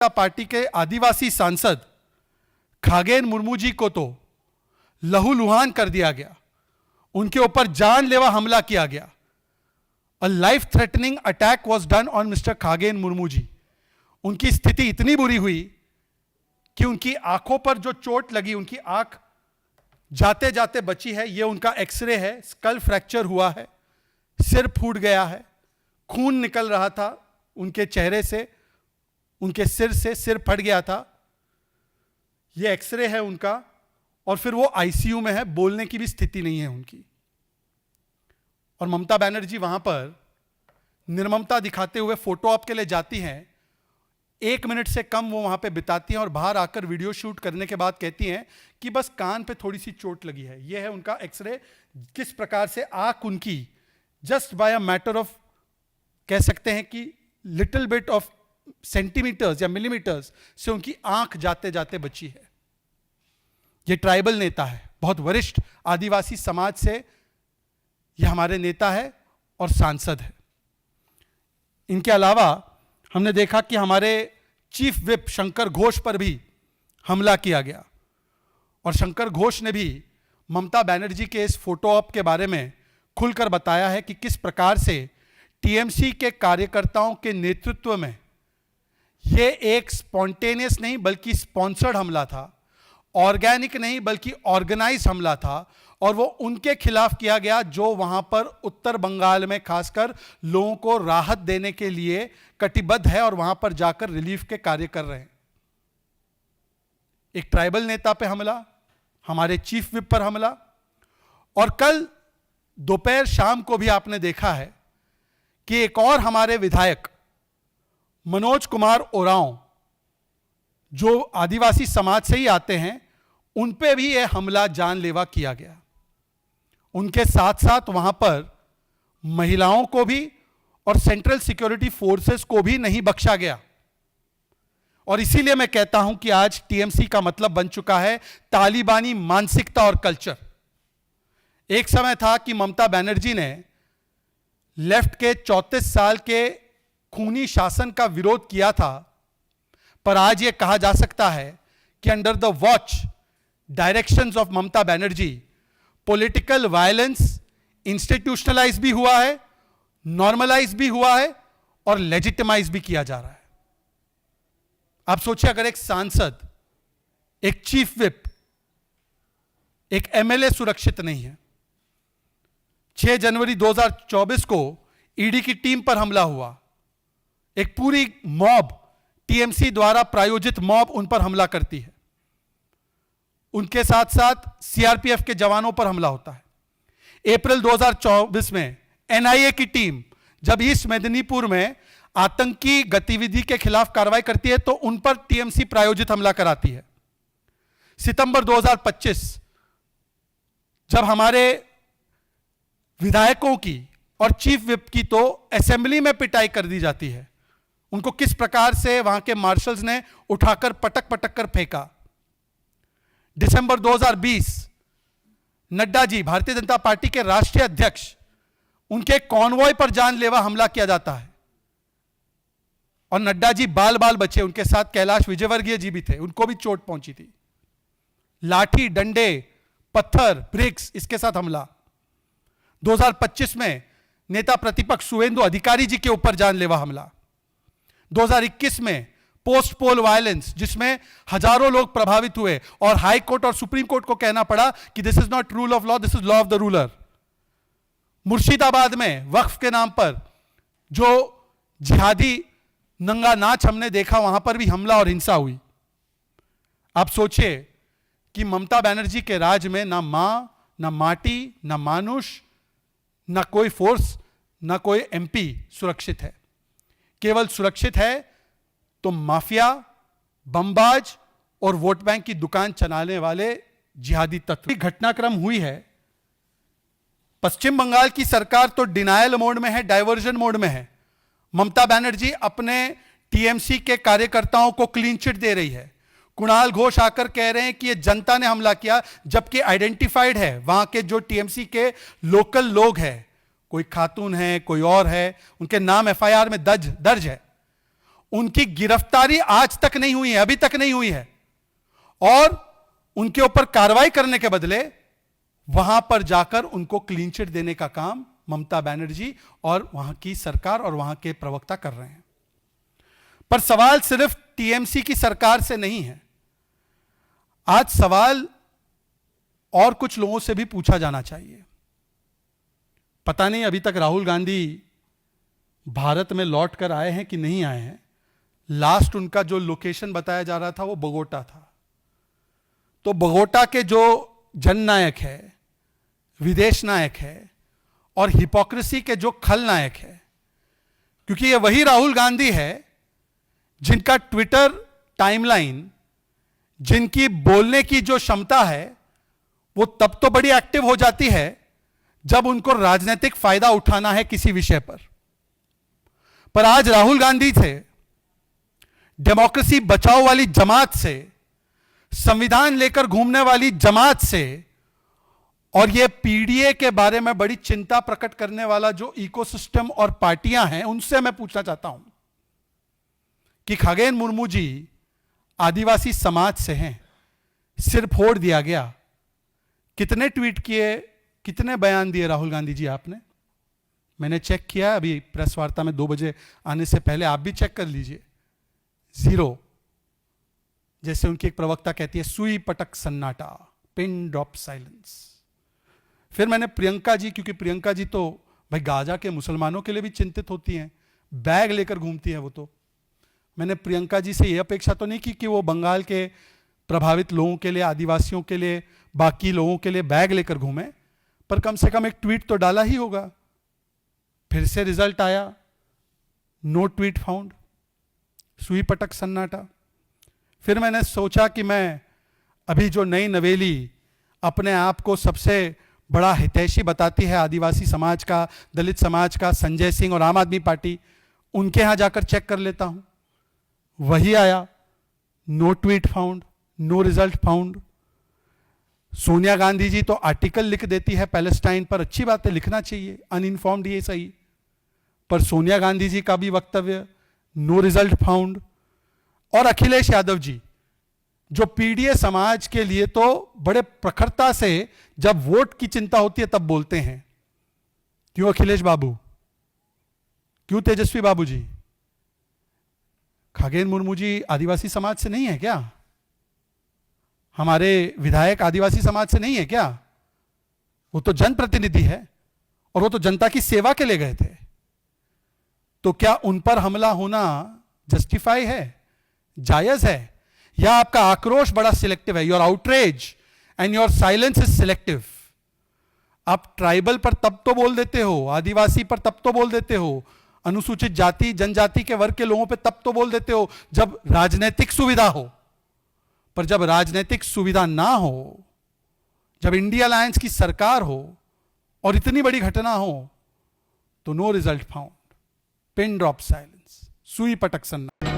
Party के आदिवासी सांसद खागेन मुर्मू जी को तो लहूलुहान कर दिया गया, उनके ऊपर जानलेवा हमला किया गया। A life threatening attack was done on mister Khagen Murmu ji. उनकी स्थिति इतनी बुरी हुई कि उनकी आंखों पर जो चोट लगी, उनकी आंख जाते जाते बची है। यह उनका एक्सरे है, स्कल फ्रैक्चर हुआ है, सिर फूट गया है, खून निकल रहा था उनके चेहरे से, उनके सिर से, सिर फट गया था। यह एक्सरे है उनका, और फिर वो आईसीयू में है, बोलने की भी स्थिति नहीं है उनकी। और ममता बनर्जी वहां पर निर्ममता दिखाते हुए फोटो ऑप के लिए जाती हैं। 1 मिनट से कम वो वहां पे बिताती हैं और बाहर आकर वीडियो शूट करने के बाद कहती हैं कि बस कान पे थोड़ी सी चोट लगी है। यह है उनका एक्सरे, किस प्रकार से आंख उनकी just by a matter of, कह सकते हैं कि लिटिल बिट ऑफ सेंटीमीटर्स या मिलीमीटर्स से उनकी आंख जाते जाते बची है। यह ट्राइबल नेता है, बहुत वरिष्ठ आदिवासी समाज से यह हमारे नेता है और सांसद है। इनके अलावा हमने देखा कि हमारे चीफ विप शंकर घोष पर भी हमला किया गया, और शंकर घोष ने भी ममता बनर्जी के इस फोटो ऑप के बारे में खुलकर बताया है कि किस प्रकार से टीएमसी के कार्यकर्ताओं के नेतृत्व में यह एक स्पॉन्टेनियस नहीं बल्कि स्पॉन्सर्ड हमला था, ऑर्गेनिक नहीं बल्कि ऑर्गेनाइज हमला था, और वो उनके खिलाफ किया गया जो वहां पर उत्तर बंगाल में खासकर लोगों को राहत देने के लिए कटिबद्ध है और वहां पर जाकर रिलीफ के कार्य कर रहे हैं। एक ट्राइबल नेता पे हमला, हमारे चीफ विप पर हमला, और कल दोपहर शाम को भी आपने देखा है कि एक और हमारे विधायक मनोज कुमार ओरांव, जो आदिवासी समाज से ही आते हैं, उन पे भी यह हमला जानलेवा किया गया। उनके साथ साथ वहां पर महिलाओं को भी और सेंट्रल सिक्योरिटी फोर्सेस को भी नहीं बख्शा गया। और इसीलिए मैं कहता हूं कि आज टीएमसी का मतलब बन चुका है तालिबानी मानसिकता और कल्चर। एक समय था कि ममता बनर्जी ने लेफ्ट के 34 साल के खूनी शासन का विरोध किया था, पर आज यह कहा जा सकता है कि under the watch directions of Mamata Banerjee political violence institutionalise भी हुआ है, नॉर्मलाइज भी हुआ है और लेजिटिमाइज भी किया जा रहा है। आप सोचिए, अगर एक सांसद, एक चीफ विप, एक एमएलए सुरक्षित नहीं है। 6 जनवरी 2024 को ईडी की टीम पर हमला हुआ, एक पूरी मॉब, टीएमसी द्वारा प्रायोजित मॉब उन पर हमला करती है, उनके साथ साथ सीआरपीएफ के जवानों पर हमला होता है। अप्रैल 2024 में एनआईए की टीम जब ईस्ट मेदिनीपुर में आतंकी गतिविधि के खिलाफ कार्रवाई करती है तो उन पर टीएमसी प्रायोजित हमला कराती है। सितंबर 2025 जब हमारे विधायकों की और चीफ विप की तो असेंबली में पिटाई कर दी जाती है, उनको किस प्रकार से वहां के मार्शल्स ने उठाकर पटक पटक कर फेंका। दिसंबर 2020 नड्डा जी, भारतीय जनता पार्टी के राष्ट्रीय अध्यक्ष, उनके कॉन्वॉय पर जानलेवा हमला किया जाता है और नड्डा जी बाल बाल बचे। उनके साथ कैलाश विजयवर्गीय जी भी थे, उनको भी चोट पहुंची थी। लाठी, डंडे, पत्थर, ब्रिक्स, इसके साथ हमला। 2025 में नेता प्रतिपक्ष शुवेंदु अधिकारी जी के ऊपर जानलेवा हमला। 2021 में पोस्ट पोल वायलेंस, जिसमें हजारों लोग प्रभावित हुए और हाई कोर्ट और सुप्रीम कोर्ट को कहना पड़ा कि this is not rule of law, this is law of the ruler. Murshidabad में वक्फ के नाम पर जो जिहादी नंगा नाच हमने देखा, वहां पर भी हमला और हिंसा हुई। आप सोचिए कि ममता बनर्जी के राज में ना मां, ना माटी, ना मानुष, ना कोई फोर्स, ना कोई एमपी सुरक्षित है। केवल सुरक्षित है तो माफिया, बमबाज और वोट बैंक की दुकान चलाने वाले जिहादी तत्व। घटनाक्रम हुई है। पश्चिम बंगाल की सरकार तो डिनायल मोड में है, डाइवर्जन मोड में है। ममता बनर्जी अपने टीएमसी के कार्यकर्ताओं को क्लीन चिट दे रही है। कुणाल घोष आकर कह रहे हैं कि यह जनता ने हमला किया, जबकि आइडेंटिफाइड है वहां के जो टीएमसी के लोकल लोग हैं, कोई खातून है, कोई और है, उनके नाम एफआईआर में दर्ज है। उनकी गिरफ्तारी आज तक नहीं हुई है, अभी तक नहीं हुई है, और उनके ऊपर कार्रवाई करने के बदले वहां पर जाकर उनको क्लीन चिट देने का काम ममता बनर्जी और वहां की सरकार और वहां के प्रवक्ता कर रहे हैं। पर सवाल सिर्फ टीएमसी की सरकार से नहीं है, आज सवाल और कुछ लोगों से भी पूछा जाना चाहिए। पता नहीं अभी तक राहुल गांधी भारत में लौट कर आए हैं कि नहीं आए हैं। लास्ट उनका जो लोकेशन बताया जा रहा था वो बोगोटा था। तो बोगोटा के जो जननायक है, विदेश नायक है और हिपोक्रेसी के जो खलनायक है, क्योंकि ये वही राहुल गांधी है जिनका ट्विटर टाइमलाइन, जिनकी बोलने की जो क्षमता है वो तब तो बड़ी एक्टिव हो जाती है जब उनको राजनीतिक फायदा उठाना है किसी विषय पर आज राहुल गांधी थे डेमोक्रेसी बचाओ वाली जमात से, संविधान लेकर घूमने वाली जमात से, और ये पीडीए के बारे में बड़ी चिंता प्रकट करने वाला जो इकोसिस्टम और पार्टियां हैं, उनसे मैं पूछना चाहता हूं कि खगेन मुर्मू जी आदिवासी समाज से हैं, सिर फोड़ दिया गया। कितने ट्वीट किए, कितने बयान दिए राहुल गांधी जी आपने? मैंने चेक किया अभी प्रेस वार्ता में 2 बजे आने से पहले, आप भी चेक कर लीजिए, 0। जैसे उनकी एक प्रवक्ता कहती है, सुई पटक सन्नाटा, पिन ड्रॉप साइलेंस। फिर मैंने प्रियंका जी, क्योंकि प्रियंका जी तो भाई गाजा के मुसलमानों के लिए भी चिंतित होती हैं, बैग लेकर घूमती है वो, तो मैंने प्रियंका जी से ये अपेक्षा तो नहीं की कि वो बंगाल के प्रभावित लोगों के लिए, आदिवासियों के लिए, बाकी लोगों के लिए बैग लेकर घूमे, पर कम से कम एक ट्वीट तो डाला ही होगा। फिर से रिजल्ट आया, नो ट्वीट फाउंड, सुई पटक सन्नाटा। फिर मैंने सोचा कि मैं अभी जो नई नवेली अपने आप को सबसे बड़ा हितैषी बताती है आदिवासी समाज का, दलित समाज का, संजय सिंह और आम आदमी पार्टी, उनके यहां जाकर चेक कर लेता हूं। वही आया, no tweet found, no result found. Sonia Gandhi ji तो आर्टिकल लिख देती है पैलेस्टाइन पर, अच्छी बात है, लिखना चाहिए, अनइन्फॉर्म्ड ये सही, पर सोनिया गांधी जी का भी वक्तव्य नो रिजल्ट फाउंड। और अखिलेश यादव जी जो पीडीए समाज के लिए तो बड़े प्रखरता से जब वोट की चिंता होती है तब बोलते हैं। क्यों अखिलेश बाबू, क्यों तेजस्वी बाबू जी? खगेन मुर्मू जी आदिवासी समाज से नहीं है क्या? हमारे विधायक आदिवासी समाज से नहीं है क्या? वो तो जनप्रतिनिधि है और वो तो जनता की सेवा के लिए गए थे। तो क्या उन पर हमला होना जस्टिफाई है, जायज है? या आपका आक्रोश बड़ा सिलेक्टिव है? Your outrage and your silence is selective. आप ट्राइबल पर तब तो बोल देते हो, आदिवासी पर तब तो बोल देते हो, अनुसूचित जाति जनजाति के वर्ग के लोगों पे तब तो बोल देते हो जब राजनीतिक सुविधा हो, पर जब राजनीतिक सुविधा ना हो, जब इंडिया अलायंस की सरकार हो और इतनी बड़ी घटना हो, तो no result found, pin drop silence, सुई पटक सन्ना।